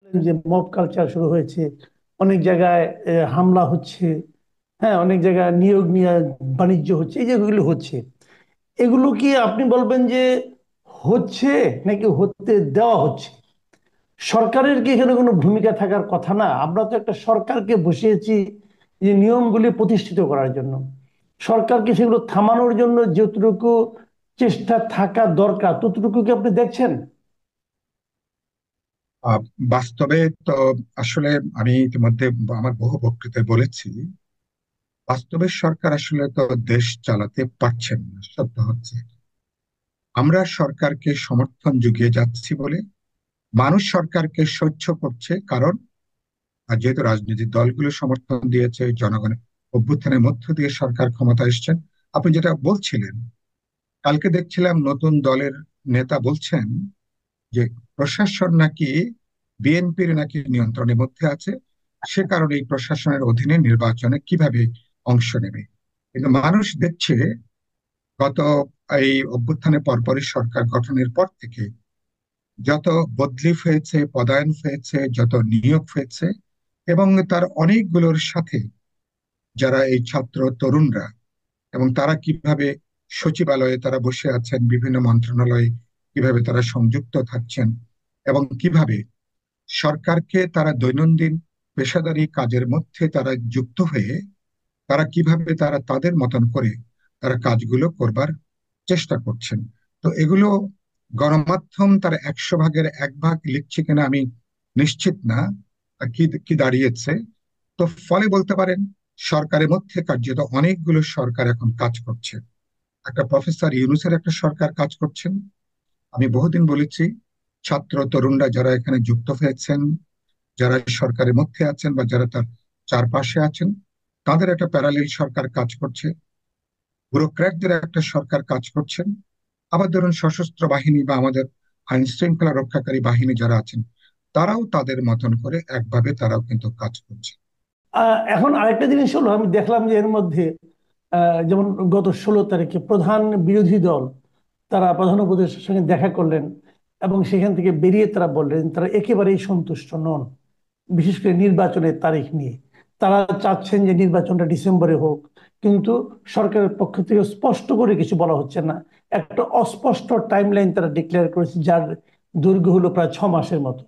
যে mob culture শুরু হয়েছে, অনেক জায়গায় হামলা হচ্ছে। হ্যাঁ, অনেক জায়গায় নিয়োগ নিয়ে বাণিজ্য হচ্ছে, এই যেগুলো হচ্ছে, এগুলো কি আপনি বলবেন যে হচ্ছে নাকি হতে দেওয়া হচ্ছে? সরকারের কি এখানে কোনো ভূমিকা থাকার কথা না? আমরা তো একটা সরকারকে বসিয়েছি যে নিয়মগুলি প্রতিষ্ঠিত করার জন্য। সরকারকে সেগুলো থামানোর জন্য যতটুকু চেষ্টা থাকা দরকার ততটুকু কি আপনি দেখছেন? আহ, বাস্তবে তো আসলে আমি ইতিমধ্যে আমার বহু বক্তৃতায় বলেছি, বাস্তবে সরকার আসলে তো দেশ চালাতে পারছেন না, সত্য হচ্ছে। আমরা সরকারকে সমর্থন জুগিয়ে যাচ্ছি বলে মানুষ সরকারকে সহ্য করছে, কারণ যেহেতু রাজনৈতিক দলগুলো সমর্থন দিয়েছে, জনগণের অভ্যুত্থানের মধ্য দিয়ে সরকার ক্ষমতা এসছেন। আপনি যেটা বলছিলেন, কালকে দেখছিলাম নতুন দলের নেতা বলছেন যে প্রশাসন নাকি বিএনপির নাকি নিয়ন্ত্রণের মধ্যে আছে, সে কারণে এই প্রশাসনের অধীনে নির্বাচনে কিভাবে অংশ নেবে। কিন্তু মানুষ দেখছে, গত এই অভ্যুত্থানের পরপরই সরকার গঠনের পর থেকে যত বদলি হয়েছে, পদায়ন হয়েছে, যত নিয়োগ হয়েছে, এবং তার অনেকগুলোর সাথে যারা এই ছাত্র তরুণরা, এবং তারা কিভাবে সচিবালয়ে তারা বসে আছেন, বিভিন্ন মন্ত্রণালয়ে কিভাবে তারা সংযুক্ত থাকছেন, এবং কিভাবে সরকারকে তারা দৈনন্দিন পেশাদারি কাজের মধ্যে তারা যুক্ত হয়ে তারা কিভাবে তারা তাদের মতন করে তারা কাজগুলো করবার চেষ্টা করছেন। তো এগুলো গণমাধ্যম তার 100 ভাগের 1 ভাগ লিখছে কিনা আমি নিশ্চিত না। কি কি দাঁড়িয়েছে, তো ফলে বলতে পারেন সরকারের মধ্যে কার্যত অনেকগুলো সরকার এখন কাজ করছে। একটা প্রফেসর ইউনূসের একটা সরকার কাজ করছেন। আমি বহুদিন বলেছি, ছাত্র তরুণরা যারা এখানে যুক্ত হয়েছেন, যারা সরকারের মধ্যে আছেন বা যারা তার চারপাশে আছেন, তাদের একটা প্যারালেল সরকার কাজ করছে। ব্যুরোক্র্যাটদের একটা সরকার কাজ করছেন। আবার ধরুন সশস্ত্র বাহিনী বা আমাদের আইন শৃঙ্খলা রক্ষাকারী বাহিনী যারা আছেন, তারাও তাদের মতন করে একভাবে তারাও কিন্তু কাজ করছে। এখন আরেকটা জিনিস হলো, আমি দেখলাম যে এর মধ্যে যেমন গত 16 তারিখে প্রধান বিরোধী দল তারা প্রধান উপদেষ্টার সঙ্গে দেখা করলেন এবং সেখান থেকে বেরিয়ে তারা বললেন তারা একেবারেই সন্তুষ্ট নন, বিশেষ করে নির্বাচনের তারিখ নিয়ে। তারা চাচ্ছেন যে নির্বাচনটা ডিসেম্বরে হোক, কিন্তু সরকারের পক্ষ থেকে স্পষ্ট করে কিছু বলা হচ্ছে না। একটা অস্পষ্ট টাইমলাইন তারা ডিক্লেয়ার করেছে, যার দৈর্ঘ্য হলো প্রায় 6 মাসের মতো,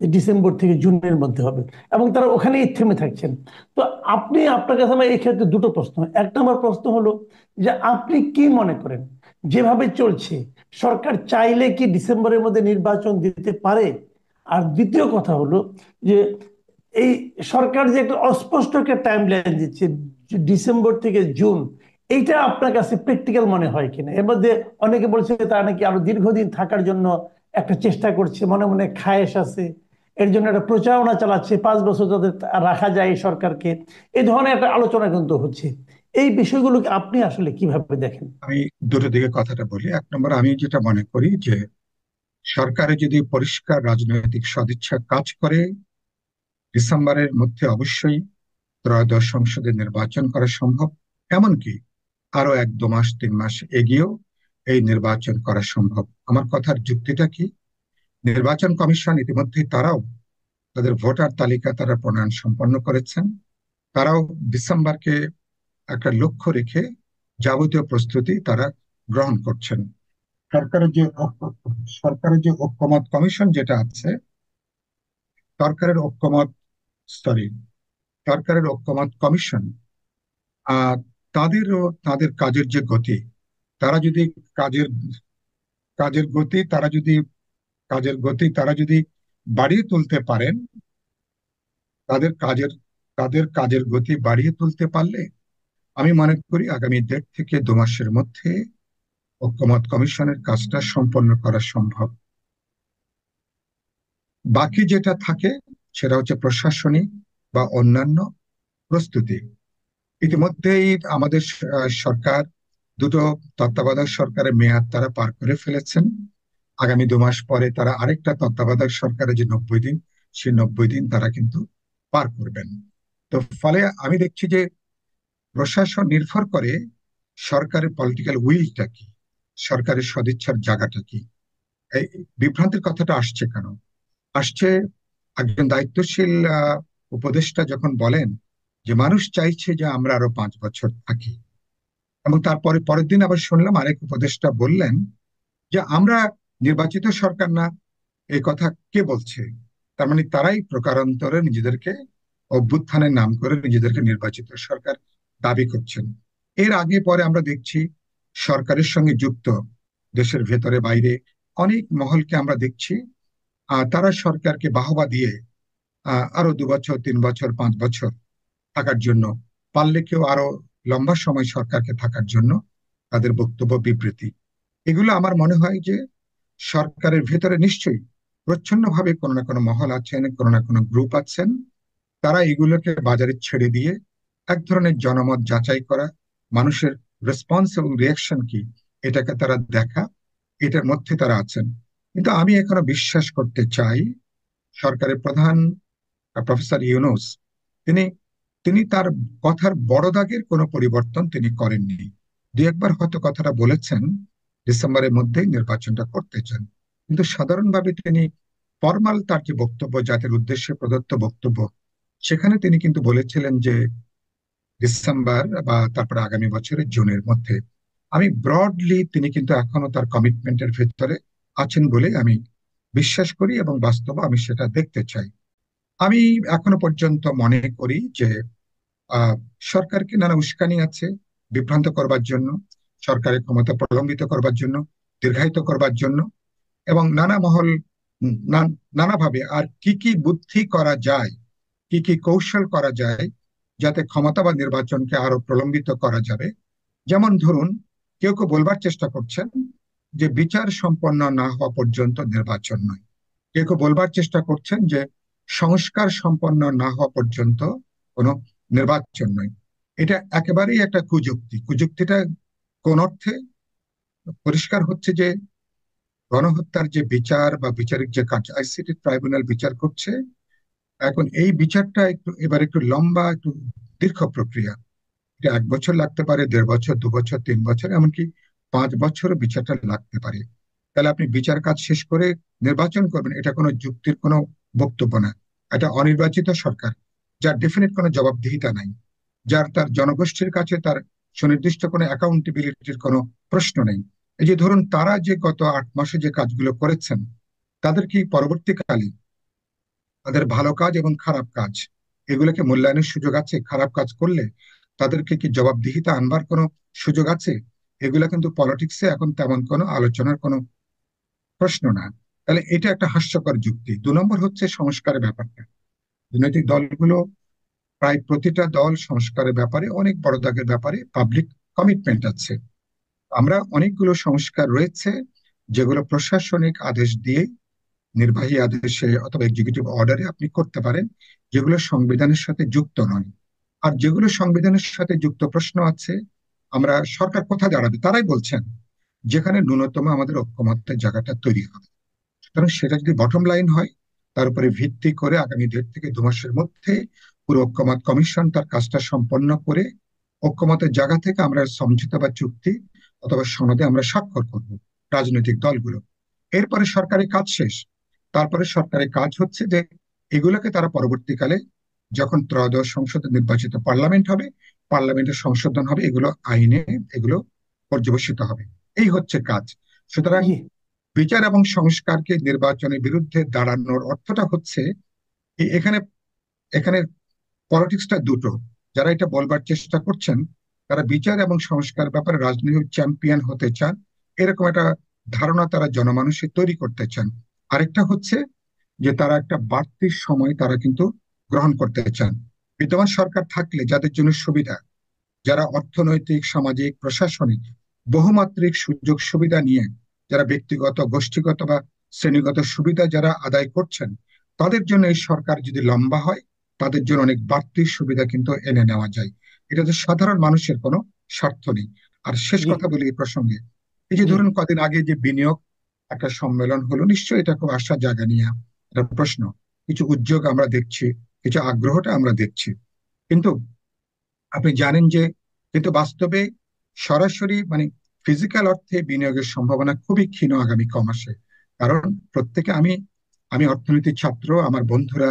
যে ডিসেম্বর থেকে জুনের মধ্যে হবে, এবং তারা ওখানেই থেমে থাকছেন। তো আপনি, আপনার কাছে আমার এই ক্ষেত্রে দুটো প্রশ্ন। এক নম্বর প্রশ্ন হলো যে আপনি কি মনে করেন যেভাবে চলছে সরকার চাইলে কি ডিসেম্বরের মধ্যে নির্বাচন দিতে পারে? আর দ্বিতীয় কথা হলো যে এই সরকার যে একটা অস্পষ্ট একটা টাইম লাইন দিচ্ছে, ডিসেম্বর থেকে জুন, এইটা আপনার কাছে প্র্যাকটিক্যাল মনে হয় কিনা? এর মধ্যে অনেকে বলছে তারা নাকি আরো দীর্ঘদিন থাকার জন্য একটা চেষ্টা করছে, মনে মনে খায়েশ আছে, এর জন্য একটা প্রচারণা চালাচ্ছে, 5 বছর যাতে রাখা যায় এই সরকারকে। এই ধরনের একটা আলোচনা কিন্তু হচ্ছে। এই বিষয়গুলোকে আপনি আসলে কিভাবে দেখেন? আমি দুটো দিকে কথাটা বলি। 1 নম্বর, আমি যেটা মনে করি যে সরকারে যদি পরিষ্কার রাজনৈতিক সদিচ্ছা কাজ করে, ডিসেম্বরের মধ্যে অবশ্যই ত্রয়োদশ সংসদের নির্বাচন করা সম্ভব। এমনকি আরো 1 2 মাস 3 মাস এগিয়েও এই নির্বাচন করা সম্ভব। আমার কথার যুক্তিটা কি, নির্বাচন কমিশন ইতিমধ্যে তারাও তাদের ভোটার তালিকা তারা প্রণয়ন সম্পন্ন করেছেন। তারাও ডিসেম্বরকে একটা লক্ষ্য রেখে যাবতীয় প্রস্তুতি তারা গ্রহণ করছেন। সরকারের যে সরকারের যে ঐক্যমত কমিশন যেটা আছে, সরকারের ঐক্যমত সরি সরকারের ঐক্যমত কমিশন, আহ তাদেরও তাদের কাজের যে গতি, তারা যদি কাজের কাজের গতি তারা যদি কাজের গতি তারা যদি বাড়িয়ে তুলতে পারেন, তাদের কাজের তাদের কাজের গতি বাড়িয়ে তুলতে পারলে আমি মনে করি আগামী 1.5 থেকে 2 মাসের মধ্যে ঐক্যমত কমিশনের কাজটা সম্পন্ন করা সম্ভব। বাকি যেটা থাকে সেটা হচ্ছে প্রশাসনিক বা অন্যান্য প্রস্তুতি। ইতিমধ্যেই আমাদের সরকার দুটো তত্ত্বাবধায়ক সরকারের মেয়াদ তারা পার করে ফেলেছেন। আগামী 2 মাস পরে তারা আরেকটা তত্ত্বাবধায়ক সরকারের যে 90 দিন, সেই 90 দিন তারা কিন্তু পার করবেন। তো ফলে আমি দেখছি যে প্রশাসন নির্ভর করে সরকারের পলিটিক্যাল উইলটা কি, সরকারের সদিচ্ছার জায়গাটা কি। এই বিভ্রান্তির কথাটা আসছে কেন? আসছে একজন দায়িত্বশীল উপদেষ্টা যখন বলেন যে মানুষ চাইছে যে আমরা আরো 5 বছর থাকি, এবং তারপরে পরের দিন আবার শুনলাম আরেক উপদেষ্টা বললেন যে আমরা নির্বাচিত সরকার না, এই কথা কে বলছে? তার মানে তারাই প্রকারান্তরে নিজেদেরকে অভ্যুত্থানের নাম করে নিজেদেরকে নির্বাচিত সরকার দাবি করছেন। এর আগে পরে আমরা দেখছি সরকারের সঙ্গে যুক্ত দেশের ভেতরে বাইরে অনেক মহলকে আমরা দেখছি তারা সরকারকে বাহবা দিয়ে আরো 2 বছর, 3 বছর, 5 বছর থাকার জন্য, পারলে কেউ আরো লম্বা সময় সরকারকে থাকার জন্য তাদের বক্তব্য বিবৃতি। এগুলো আমার মনে হয় যে সরকারের ভেতরে নিশ্চয়ই প্রচ্ছন্নভাবে কোনো না কোনো মহল আছেন, কোনো না কোনো গ্রুপ আছেন, তারা এগুলোকে বাজারে ছেড়ে দিয়ে এক ধরনের জনমত যাচাই করা, মানুষের রেসপন্স এবং রিয়াকশন কি এটাকে তারা দেখা, এটার মধ্যে তারা আছেন। কিন্তু আমি এখনো বিশ্বাস করতে চাই সরকারের প্রধান প্রফেসর ইউনূস, তিনি তিনি তার কথার বড় দাগের কোনো পরিবর্তন তিনি করেননি। দু একবার হয়তো কথাটা বলেছেন ডিসেম্বরের মধ্যেই নির্বাচনটা করতে চান, কিন্তু সাধারণভাবে তিনি ফরমাল তার যে বক্তব্য, জাতির উদ্দেশ্যে প্রদত্ত বক্তব্য, সেখানে তিনি কিন্তু বলেছিলেন যে ডিসেম্বর বা তারপরে আগামী বছরের জুনের মধ্যে। আমি ব্রডলি তিনি কিন্তু এখনো তার কমিটমেন্টের ভেতরে আছেন বলে আমি বিশ্বাস করি, এবং বাস্তবে আমি সেটা দেখতে চাই। আমি এখনো পর্যন্ত মনে করি যে আহ সরকারকে নানা উস্কানি আছে বিভ্রান্ত করবার জন্য, সরকারের ক্ষমতা প্রলম্বিত করবার জন্য, দীর্ঘায়িত করবার জন্য, এবং নানা মহল নানাভাবে আর কি কি বুদ্ধি করা যায়, কি কি কৌশল করা যায় যাতে ক্ষমতা বা নির্বাচনকে আরো প্রলম্বিত করা যাবে। যেমন ধরুন, কেউ কেউ বলবার চেষ্টা করছেন যে বিচার সম্পন্ন না হওয়া পর্যন্ত নির্বাচন নয়, কেউ কেউ বলবার চেষ্টা করছেন যে সংস্কার সম্পন্ন না হওয়া পর্যন্ত কোনো নির্বাচন নয়। এটা একেবারেই একটা কুযুক্তি। কুযুক্তিটা কোন অর্থে? পরিষ্কার হচ্ছে যে গণহত্যার যে বিচার বা বিচারিক যে কাজ আইসিটি ট্রাইব্যুনাল বিচার করছে, এখন এই বিচারটা একটু লম্বা, একটু দীর্ঘ প্রক্রিয়া। এটা 1 বছর লাগতে পারে, 1.5 বছর, 2 বছর, 3 বছর, এমনকি 5 বছর বিচারটা লাগতে পারে। তাহলে আপনি বিচার কাজ শেষ করে নির্বাচন করবেন, এটা কোনো যুক্তির কোনো বক্তব্য না। এটা অনির্বাচিত সরকার, যার ডেফিনিট কোনো জবাবদিহিতা নাই, যার তার জনগোষ্ঠীর কাছে তার সুনির্দিষ্ট কোনো অ্যাকাউন্টেবিলিটির কোনো প্রশ্ন নেই। এই যে ধরুন, তারা যে গত 8 মাসে যে কাজগুলো করেছেন, তাদের কি পরবর্তীকালে তাদের ভালো কাজ এবং খারাপ কাজ এগুলোকে মূল্যায়নের সুযোগ আছে? খারাপ কাজ করলে তাদেরকে কি জবাবদিহিতা আনবার কোনো সুযোগ আছে? এগুলা কিন্তু পলিটিক্সে এখন তেমন কোনো আলোচনার কোনো প্রশ্ন না। তাহলে এটা একটা হাস্যকর যুক্তি। 2 নম্বর হচ্ছে সংস্কারের ব্যাপারটা। রাজনৈতিক দলগুলো, প্রায় প্রতিটা দল সংস্কারের ব্যাপারে, অনেক বড় দাগের ব্যাপারে পাবলিক কমিটমেন্ট আছে। আমরা অনেকগুলো সংস্কার রয়েছে যেগুলো প্রশাসনিক আদেশ দিয়ে, নির্বাহী আদেশে অথবা এক্সিকিউটিভ অর্ডারে আপনি করতে পারেন, যেগুলো সংবিধানের সাথে যুক্ত নয়। আর যেগুলো সংবিধানের সাথে যুক্ত প্রশ্ন আছে, আমরা সরকার কোথায় দাঁড়াবে তারাই বলছেন যেখানে ন্যূনতম আমাদের ঐক্যমত্যের জায়গাটা তৈরি হবে। সুতরাং সেটা যদি বটম লাইন হয়, তার উপরে ভিত্তি করে আগামী 1.5 থেকে 2 মাসের মধ্যে পুরো ঐক্যমত কমিশন তার কাজটা সম্পন্ন করে ঐক্যমতের জায়গা থেকে আমরা সমঝোতা বা চুক্তি অথবা সনদে আমরা স্বাক্ষর করব, রাজনৈতিক দলগুলো। এরপরে সরকারের কাজ শেষ। তারপরে সরকারের কাজ হচ্ছে যে এগুলোকে তারা পরবর্তীকালে যখন ত্রয়োদশ সংসদে নির্বাচিত পার্লামেন্ট হবে, পার্লামেন্টের সংশোধন হবে, এগুলো আইনে এগুলো পর্যবেসিত হবে। এই হচ্ছে কাজ। সুতরাং জি। বিচার এবং সংস্কারকে নির্বাচনের বিরুদ্ধে দাঁড়ানোর অর্থটা হচ্ছে এখানে এখানে পলিটিক্সটা দুটো। যারা এটা বলবার চেষ্টা করছেন তারা বিচার এবং সংস্কার ব্যাপারে রাজনৈতিক চ্যাম্পিয়ন হতে চান, এরকম একটা ধারণা তারা জনমানুষে তৈরি করতে চান। আরেকটা হচ্ছে যে তারা একটা বাড়তি সময় তারা কিন্তু গ্রহণ করতে চান। বিদ্যমান সরকার থাকলে যাদের জন্য সুবিধা, যারা অর্থনৈতিক, সামাজিক, প্রশাসনিক বহুমাত্রিক সুযোগ সুবিধা নিয়ে যারা ব্যক্তিগত, গোষ্ঠীগত বা শ্রেণীগত সুবিধা যারা আদায় করছেন, তাদের জন্য এই সরকার যদি লম্বা হয়, তাদের জন্য অনেক বাড়তি সুবিধা কিন্তু এনে নেওয়া যায়। এটাতে সাধারণ মানুষের কোনো স্বার্থ নেই। আর শেষ জি। কথা বলি এই প্রসঙ্গে, এই যে জি। ধরুন কদিন আগে যে বিনিয়োগ একটা সম্মেলন হলো, নিশ্চয়ই এটা খুব আশা জাগা নিয়ে একটা প্রশ্ন। কিছু উদ্যোগ আমরা দেখছি, কিছু আগ্রহটা আমরা দেখছি, কিন্তু আপনি জানেন যে কিন্তু বাস্তবে সরাসরি মানে ফিজিক্যাল অর্থে বিনিয়োগের সম্ভাবনা খুবই ক্ষীণ আগামী কমাসে। কারণ প্রত্যেকে, আমি আমি অর্থনীতির ছাত্র, আমার বন্ধুরা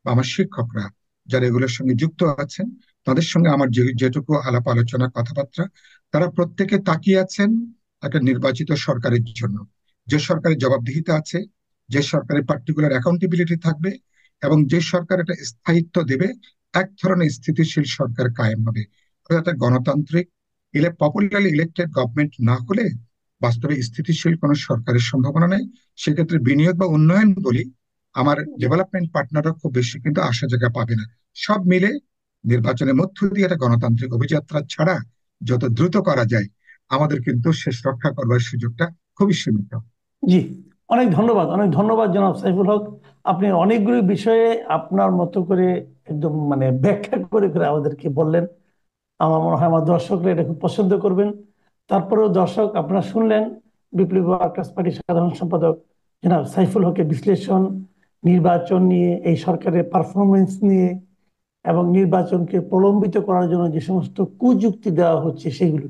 বা আমার শিক্ষকরা যারা এগুলোর সঙ্গে যুক্ত আছেন, তাদের সঙ্গে আমার যেটুকু আলাপ আলোচনা কথাবার্তা, তারা প্রত্যেকে তাকিয়ে আছেন একটা নির্বাচিত সরকারের জন্য, যে সরকারের জবাবদিহিতা আছে, যে সরকারের পার্টিকুলার অ্যাকাউন্টেবিলিটি থাকবে, এবং যে সরকার একটা স্থায়িত্ব দেবে, এক ধরনের স্থিতিশীল সরকার কায়েম হবে। অর্থাৎ একটা গণতান্ত্রিক পপুলারলি ইলেক্টেড গভর্নমেন্ট না হলে বাস্তবে স্থিতিশীল কোনো সরকারের সম্ভাবনা নেই। সেক্ষেত্রে বিনিয়োগ বা উন্নয়ন বলি, আমার ডেভেলপমেন্ট পার্টনাররা খুব বেশি কিন্তু আশা জায়গা পাবে না। সব মিলে নির্বাচনের মধ্য দিয়ে একটা গণতান্ত্রিক অভিযাত্রা ছাড়া যত দ্রুত করা যায়, আমাদের কিন্তু শেষ রক্ষা করবার সুযোগটা খুবই সীমিত। জি, অনেক ধন্যবাদ, অনেক ধন্যবাদ জনাব সাইফুল হক। আপনি অনেকগুলো বিষয়ে আপনার মতো করে একদম মানে ব্যাখ্যা করে করে আমাদেরকে বললেন। আমার মনে হয় আমার দর্শকরা এটা খুব পছন্দ করবেন। তারপরেও দর্শক, আপনারা শুনলেন বিপ্লবী ওয়ার্কার্স পার্টির সাধারণ সম্পাদক জনাব সাইফুল হকের বিশ্লেষণ, নির্বাচন নিয়ে, এই সরকারের পারফরমেন্স নিয়ে, এবং নির্বাচনকে প্রলম্বিত করার জন্য যে সমস্ত কুযুক্তি দেওয়া হচ্ছে সেগুলো।